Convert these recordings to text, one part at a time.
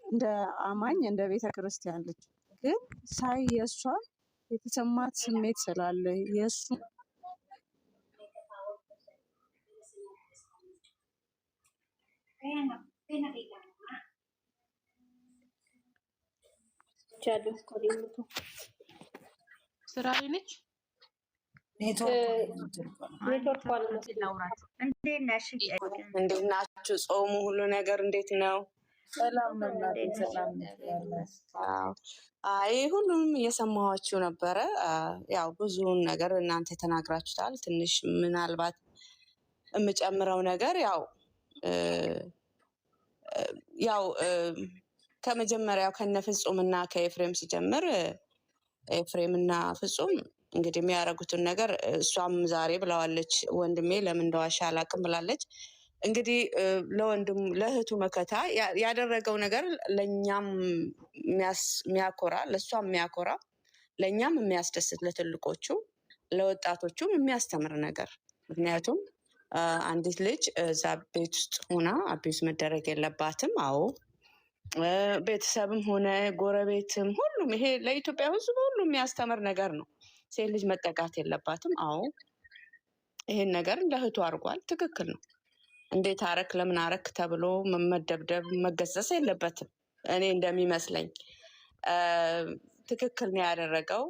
እንደ አማኝ እንደ ቤተ ክርስቲያን ልጅ ግን ሳይ የእሷ የተሰማት ስሜት ስላለ የእሱ ስራ ነች ኔትወርክ እንዴት ናችሁ? ጾሙ ሁሉ ነገር እንዴት ነው? ሰላም ነው እናቴ፣ ሰላም አይ ሁሉም እየሰማኋችሁ ነበረ። ያው ብዙውን ነገር እናንተ ተናግራችሁታል። ትንሽ ምናልባት የምጨምረው ነገር ያው ከመጀመሪያው ከነፍጹምና ከኤፍሬም ሲጀምር ኤፍሬምና ፍጹም እንግዲህ የሚያደርጉትን ነገር እሷም ዛሬ ብለዋለች። ወንድሜ ለምን እንደዋሻ አላውቅም ብላለች። እንግዲህ ለወንድም ለእህቱ መከታ ያደረገው ነገር ለኛም የሚያኮራ ለሷም የሚያኮራ ለኛም የሚያስደስት ለትልቆቹ ለወጣቶቹም የሚያስተምር ነገር። ምክንያቱም አንዲት ልጅ እዛ ቤት ውስጥ ሆና አቢዩዝ መደረግ የለባትም። አዎ ቤተሰብም ሆነ ጎረቤትም ሁሉም ይሄ ለኢትዮጵያ ሕዝብ ሁሉ የሚያስተምር ነገር ነው። ሴት ልጅ መጠቃት የለባትም። አዎ ይሄን ነገር ለእህቱ አድርጓል። ትክክል ነው። እንዴት አረክ ለምን አረክ ተብሎ መደብደብ መገሰጽ የለበትም። እኔ እንደሚመስለኝ ትክክል ነው ያደረገው።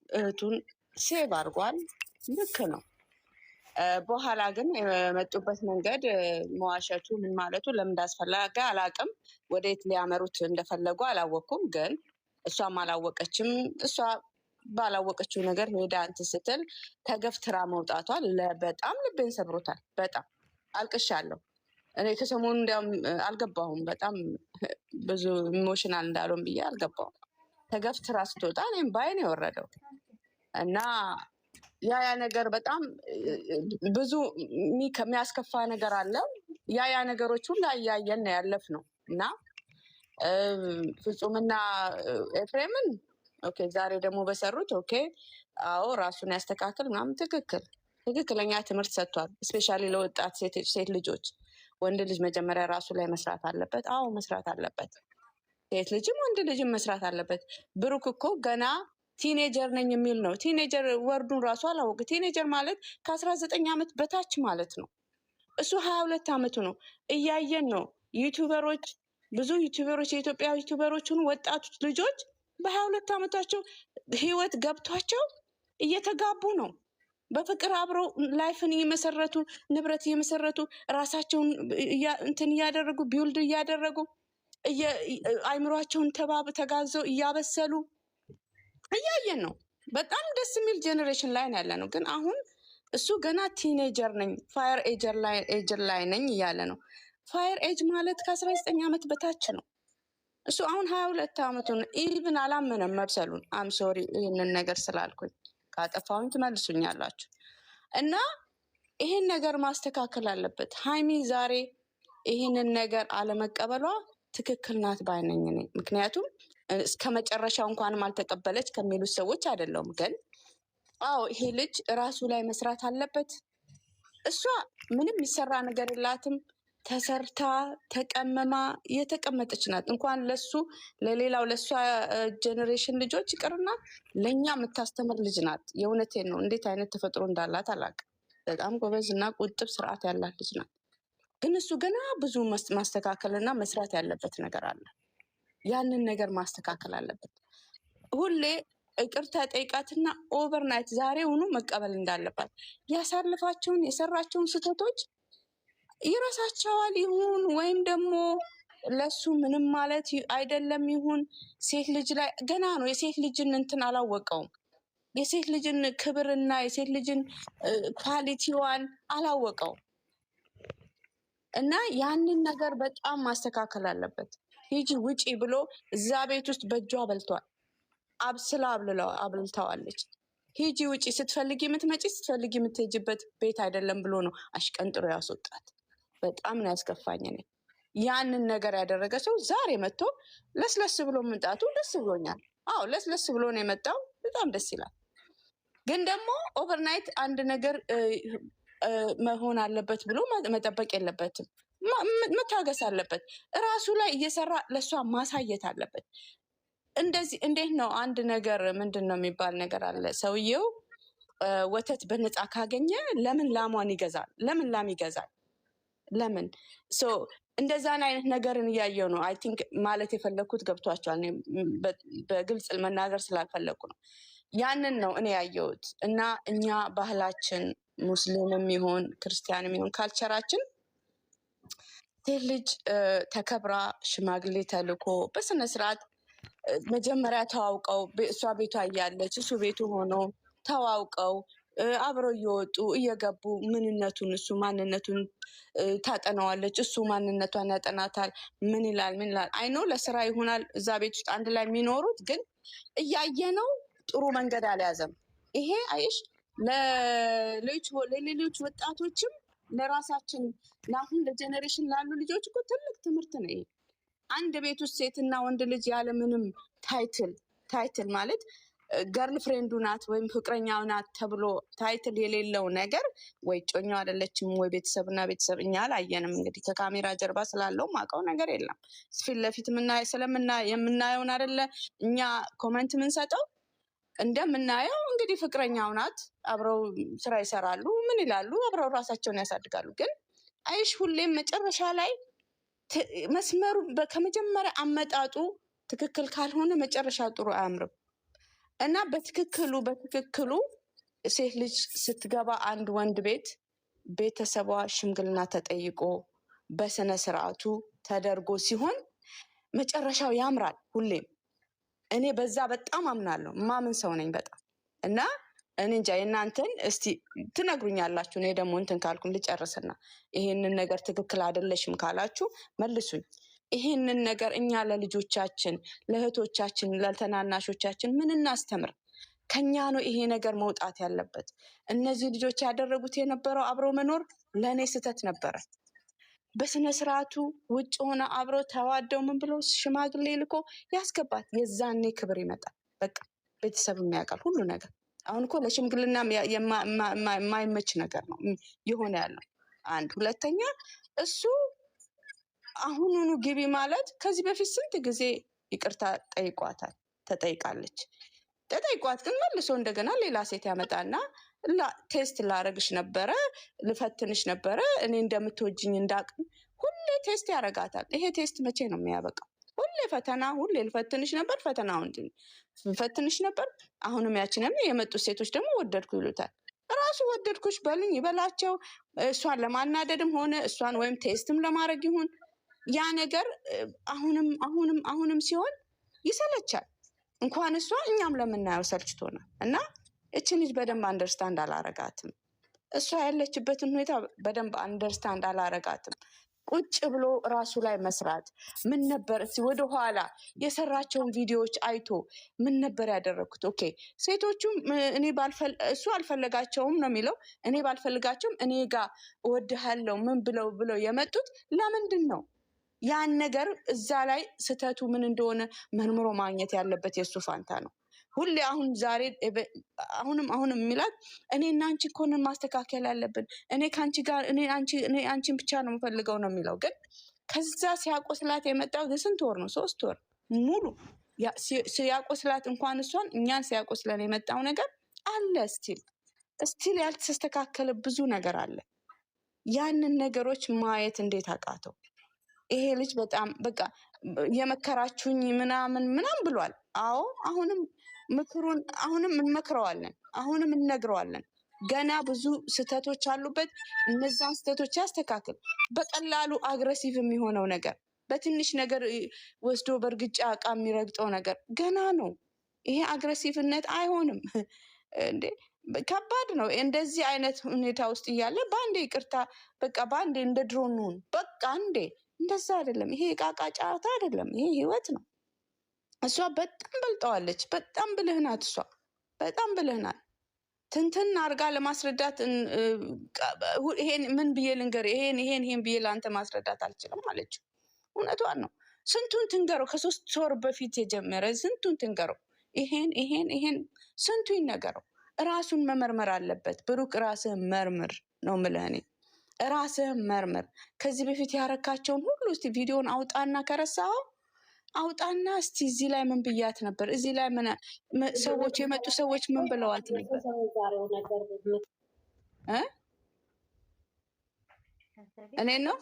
እህቱን ሴቭ አድርጓል። ልክ ነው። በኋላ ግን የመጡበት መንገድ መዋሸቱ ምን ማለቱ ለምን እንዳስፈለገ አላውቅም። ወዴት ሊያመሩት እንደፈለጉ አላወቅኩም። ግን እሷም አላወቀችም። እሷ ባላወቀችው ነገር ሄዳ እንትን ስትል ተገፍትራ መውጣቷ በጣም ልቤን ሰብሮታል። በጣም አልቅሻለሁ። እኔ ከሰሞኑ እንዲያውም አልገባሁም። በጣም ብዙ ኢሞሽናል እንዳልሆን ብዬ አልገባሁም። ተገፍትራ ስትወጣ እኔም ባይን የወረደው እና ያ ነገር በጣም ብዙ የሚያስከፋ ነገር አለ። ያ ነገሮች ሁላ እያየን ነው ያለፍነው እና ፍጹምና ኤፍሬምን ኦኬ ዛሬ ደግሞ በሰሩት ኦኬ አዎ ራሱን ያስተካክል ምናምን ትክክለኛ ትምህርት ሰጥቷል። እስፔሻሊ ለወጣት ሴት ልጆች ወንድ ልጅ መጀመሪያ ራሱ ላይ መስራት አለበት። አዎ መስራት አለበት። ሴት ልጅም ወንድ ልጅም መስራት አለበት። ብሩክ እኮ ገና ቲኔጀር ነኝ የሚል ነው። ቲኔጀር ወርዱን ራሱ አላወቅ። ቲኔጀር ማለት ከ19 ዓመት በታች ማለት ነው። እሱ 22 ዓመቱ ነው። እያየን ነው። ዩቲዩበሮች ብዙ ዩቲዩበሮች የኢትዮጵያ ዩቲዩበሮችን ወጣቶች ልጆች በ22 ዓመታቸው ህይወት ገብቷቸው እየተጋቡ ነው። በፍቅር አብረው ላይፍን እየመሰረቱ ንብረት እየመሰረቱ ራሳቸውን እንትን እያደረጉ ቢውልድ እያደረጉ አይምሯቸውን ተጋዘው እያበሰሉ እያየን ነው። በጣም ደስ የሚል ጄኔሬሽን ላይ ነው ያለ ነው። ግን አሁን እሱ ገና ቲኔጀር ነኝ ፋየር ኤጀር ላይ ነኝ እያለ ነው። ፋየር ኤጅ ማለት ከ19 ዓመት በታች ነው። እሱ አሁን 22 ዓመቱ ነው። ኢቭን አላመነም መብሰሉን። አም ሶሪ ይህንን ነገር ስላልኩኝ ካጠፋሁኝ ትመልሱኛላችሁ። እና ይህን ነገር ማስተካከል አለበት። ሀይሚ ዛሬ ይህንን ነገር አለመቀበሏ ትክክል ናት ባይነኝ እኔ። ምክንያቱም እስከ መጨረሻው እንኳንም አልተቀበለች ከሚሉት ሰዎች አይደለሁም። ግን አዎ ይሄ ልጅ ራሱ ላይ መስራት አለበት። እሷ ምንም የሚሰራ ነገር የላትም። ተሰርታ ተቀመማ የተቀመጠች ናት። እንኳን ለሱ ለሌላው ለእሷ ጄኔሬሽን ልጆች ይቅርና ለእኛ የምታስተምር ልጅ ናት። የእውነቴን ነው። እንዴት አይነት ተፈጥሮ እንዳላት አላውቅም። በጣም ጎበዝ እና ቁጥብ ስርዓት ያላት ልጅ ናት። ግን እሱ ገና ብዙ ማስተካከልና መስራት ያለበት ነገር አለ። ያንን ነገር ማስተካከል አለበት። ሁሌ ይቅርታ ጠይቃትና ኦቨርናይት ዛሬውኑ መቀበል እንዳለባት ያሳልፋቸውን የሰራቸውን ስህተቶች ይረሳቸዋል ይሁን ወይም ደግሞ ለሱ ምንም ማለት አይደለም ይሁን። ሴት ልጅ ላይ ገና ነው። የሴት ልጅን እንትን አላወቀውም። የሴት ልጅን ክብርና የሴት ልጅን ኳሊቲዋን አላወቀውም። እና ያንን ነገር በጣም ማስተካከል አለበት። ሂጂ ውጪ ብሎ እዛ ቤት ውስጥ በእጇ በልቷል። አብስላ አብልተዋለች። ሂጂ ውጪ፣ ስትፈልጊ የምትመጪ ስትፈልጊ የምትሄጅበት ቤት አይደለም ብሎ ነው አሽቀንጥሮ ያስወጣት። በጣም ነው ያስከፋኝ። እኔ ያንን ነገር ያደረገ ሰው ዛሬ መጥቶ ለስለስ ብሎ መምጣቱ ደስ ብሎኛል። አዎ ለስለስ ብሎ ነው የመጣው። በጣም ደስ ይላል። ግን ደግሞ ኦቨርናይት አንድ ነገር መሆን አለበት ብሎ መጠበቅ የለበትም። መታገስ አለበት። ራሱ ላይ እየሰራ ለእሷ ማሳየት አለበት። እንደዚህ እንዴት ነው አንድ ነገር ምንድን ነው የሚባል ነገር አለ። ሰውየው ወተት በነፃ ካገኘ ለምን ላሟን ይገዛል? ለምን ላም ይገዛል? ለምን እንደዛን አይነት ነገርን እያየው ነው። አይ ቲንክ ማለት የፈለግኩት ገብቷቸዋል። በግልጽ መናገር ስላልፈለግኩ ነው። ያንን ነው እኔ ያየሁት። እና እኛ ባህላችን ሙስሊምም ይሁን ክርስቲያንም ይሁን ካልቸራችን ሴት ልጅ ተከብራ ሽማግሌ ተልኮ በስነስርዓት መጀመሪያ ተዋውቀው እሷ ቤቷ እያለች እሱ ቤቱ ሆኖ ተዋውቀው አብረው እየወጡ እየገቡ ምንነቱን እሱ ማንነቱን ታጠናዋለች፣ እሱ ማንነቷን ያጠናታል። ምን ይላል አይኖ ለስራ ይሆናል እዛ ቤት ውስጥ አንድ ላይ የሚኖሩት፣ ግን እያየነው ጥሩ መንገድ አልያዘም። ይሄ አይሽ ለሌሎች ወጣቶችም ለራሳችን ለአሁን ለጀኔሬሽን ላሉ ልጆች እኮ ትልቅ ትምህርት ነው ይሄ። አንድ ቤት ውስጥ ሴትና ወንድ ልጅ ያለምንም ታይትል ማለት ገርል ፍሬንዱ ናት ወይም ፍቅረኛው ናት ተብሎ ታይትል የሌለው ነገር ወይ ጮኛው አይደለችም ወይ ቤተሰብና ቤተሰብ እኛ አላየንም። እንግዲህ ከካሜራ ጀርባ ስላለው ማውቀው ነገር የለም። ፊት ለፊት የምናየውን አይደለ እኛ ኮመንት የምንሰጠው። እንደምናየው እንግዲህ ፍቅረኛው ናት፣ አብረው ስራ ይሰራሉ፣ ምን ይላሉ፣ አብረው ራሳቸውን ያሳድጋሉ። ግን አይሽ ሁሌም መጨረሻ ላይ መስመሩ ከመጀመሪያ አመጣጡ ትክክል ካልሆነ መጨረሻ ጥሩ አያምርም። እና በትክክሉ ሴት ልጅ ስትገባ አንድ ወንድ ቤት ቤተሰቧ ሽምግልና ተጠይቆ በስነ ስርዓቱ ተደርጎ ሲሆን መጨረሻው ያምራል ሁሌም። እኔ በዛ በጣም አምናለሁ፣ ማምን ሰው ነኝ በጣም። እና እኔ እንጃ የእናንተን እስቲ ትነግሩኛላችሁ። እኔ ደግሞ እንትን ካልኩኝ ልጨርስና ይሄንን ነገር ትክክል አይደለሽም ካላችሁ መልሱኝ። ይሄንን ነገር እኛ ለልጆቻችን፣ ለእህቶቻችን፣ ለተናናሾቻችን ምን እናስተምር? ከኛ ነው ይሄ ነገር መውጣት ያለበት። እነዚህ ልጆች ያደረጉት የነበረው አብሮ መኖር ለእኔ ስህተት ነበረ። በስነ ስርዓቱ ውጭ ሆነ አብረው ተዋደው ምን ብለው ሽማግሌ ልኮ ያስገባት፣ የዛኔ ክብር ይመጣል። በቃ ቤተሰብ የሚያውቃል ሁሉ ነገር። አሁን እኮ ለሽምግልና የማይመች ነገር ነው የሆነ ያለው። አንድ ሁለተኛ እሱ አሁኑኑ ግቢ ማለት ከዚህ በፊት ስንት ጊዜ ይቅርታ ተጠይቃለች። ተጠይቋት ግን መልሶ እንደገና ሌላ ሴት ያመጣና ቴስት ላረግሽ ነበረ፣ ልፈትንሽ ነበረ፣ እኔ እንደምትወጅኝ እንዳቅም ሁሌ ቴስት ያረጋታል። ይሄ ቴስት መቼ ነው የሚያበቃው? ሁሌ ፈተና፣ ሁሌ ልፈትንሽ ነበር፣ ፈተናውን ልፈትንሽ ነበር። አሁንም ያችንም የመጡት ሴቶች ደግሞ ወደድኩ ይሉታል። ራሱ ወደድኩሽ በልኝ ይበላቸው። እሷን ለማናደድም ሆነ እሷን ወይም ቴስትም ለማድረግ ይሁን ያ ነገር አሁንም ሲሆን ይሰለቻል። እንኳን እሷ እኛም ለምናየው ሰልችቶናል። እና እችን ልጅ በደንብ አንደርስታንድ አላረጋትም። እሷ ያለችበትን ሁኔታ በደንብ አንደርስታንድ አላረጋትም። ቁጭ ብሎ ራሱ ላይ መስራት ምን ነበር ወደኋላ የሰራቸውን ቪዲዮዎች አይቶ ምን ነበር ያደረግኩት? ኦኬ ሴቶቹም እሱ አልፈለጋቸውም ነው የሚለው። እኔ ባልፈልጋቸውም እኔ ጋር እወድሃለሁ ምን ብለው የመጡት ለምንድን ነው? ያን ነገር እዛ ላይ ስህተቱ ምን እንደሆነ መርምሮ ማግኘት ያለበት የእሱ ፋንታ ነው። ሁሌ አሁንም የሚላት እኔና አንቺ እኮ ነን ማስተካከል ያለብን፣ እኔ ከአንቺ ጋር እኔ አንቺን ብቻ ነው የምፈልገው ነው የሚለው። ግን ከዛ ሲያቆስላት የመጣው የስንት ወር ነው? 3 ወር ሙሉ ሲያቆስላት እንኳን እሷን እኛን ሲያቆስለን የመጣው ነገር አለ። ስቲል ያልተስተካከለ ብዙ ነገር አለ። ያንን ነገሮች ማየት እንዴት አቃተው? ይሄ ልጅ በጣም በቃ የመከራችሁኝ ምናምን ብሏል። አዎ አሁንም እንመክረዋለን፣ አሁንም እንነግረዋለን። ገና ብዙ ስህተቶች አሉበት። እነዛን ስህተቶች ያስተካክል። በቀላሉ አግሬሲቭ የሚሆነው ነገር፣ በትንሽ ነገር ወስዶ በእርግጫ እቃ የሚረግጠው ነገር ገና ነው። ይሄ አግሬሲቭነት አይሆንም እንዴ! ከባድ ነው። እንደዚህ አይነት ሁኔታ ውስጥ እያለ በአንዴ ይቅርታ በቃ በአንዴ እንደ ድሮ እንሁን በቃ እንዴ! እንደዛ አይደለም። ይሄ እቃቃ ጨዋታ አይደለም። ይሄ ህይወት ነው። እሷ በጣም በልጠዋለች። በጣም ብልህ ናት። እሷ በጣም ብልህ ናት። ትንትን አርጋ ለማስረዳት ይሄን ምን ብዬ ልንገር፣ ይሄን ብዬ ለአንተ ማስረዳት አልችልም አለችው። እውነቷን ነው። ስንቱን ትንገረው? ከ3 ወር በፊት የጀመረ ስንቱን ትንገረው? ይሄን ስንቱ ይነገረው? ራሱን መመርመር አለበት። ብሩክ ራስህን መርምር ነው የምልህ እኔ። ራስህን መርምር። ከዚህ በፊት ያረካቸውን ሁሉ እስቲ ቪዲዮን አውጣና ከረሳኸው አውጣና እስቲ እዚህ ላይ ምን ብያት ነበር? እዚህ ላይ ምን ሰዎች የመጡ ሰዎች ምን ብለዋት ነበር? እኔ ነው